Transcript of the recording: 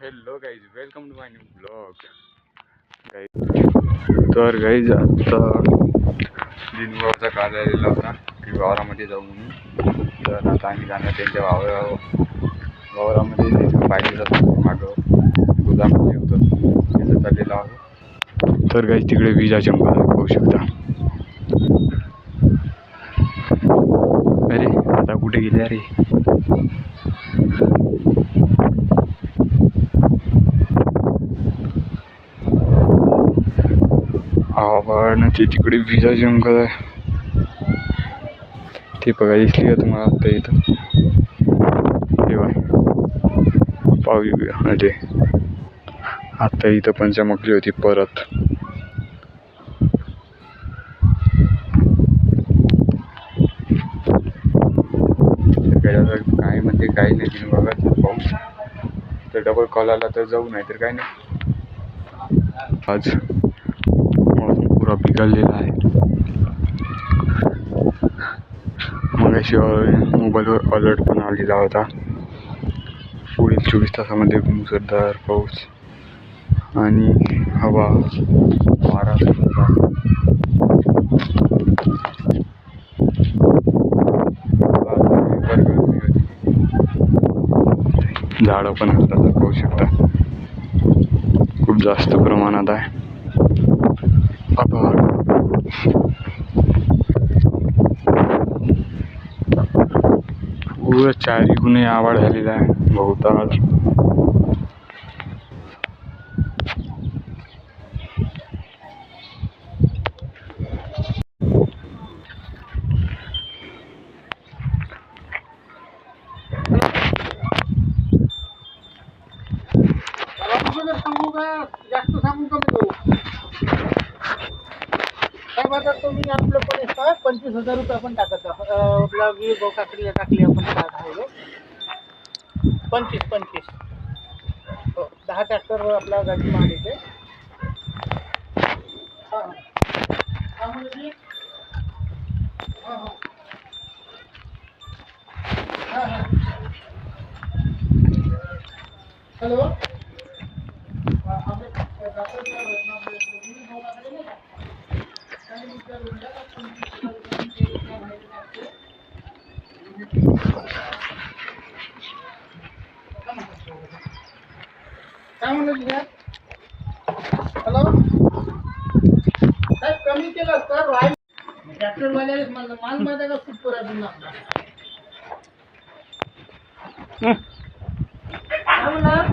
Hello guys, welcome to my new blog. तर guys आता दिनभरचा काल आलेला होता की वावरामध्ये जाऊ म्हणून. तर आता आम्ही जाणार त्यांच्या वावरामध्ये पाहिजे जातो. मागं गोदामध्ये होतं तिथं चाललेलं आहोत. तर गाइज तिकडे विजा चंपा पाहू शकता. अरे आता कुठे गेले अरे. आवाज ते तिकडे विजा जंगल आहे ते बघा. दिसली का तुम्हाला आता इथं तेव्हा पाहूया. म्हणजे आता इथं पण चमकली होती परत. काय म्हणजे काही नाही तिने बघा पाऊस. तर डबल कॉल आला तर जाऊ, नाही तर काय नाही. आज पुरा बिघडलेला आहे. मगाशिवाय मोबाईलवर अलर्ट पण आलेला होता. पुढील 24 तासामध्ये मुसळधार पाऊस आणि हवा वारा झाडं पण आता पाहू शकता खूप जास्त प्रमाणात आहे. पूर्ण चारी गुणे आवाड झालेला आहे बहुतांश. जास्त सांगू का तुम्ही आपलं पण 25,000 रुपये आपण टाकत आपला वीर काकडीला टाकली आपण 25 हो 10 ट्रॅक्टरवर आपला गाडी माल येते. हॅलो काय म्हणलं तुझ्या. हॅलो साहेब कमी केलं तर राहील. ट्रॅक्टरवाल्याला म्हणलं माल माहिती का खूप पुरा काय म्हणलं.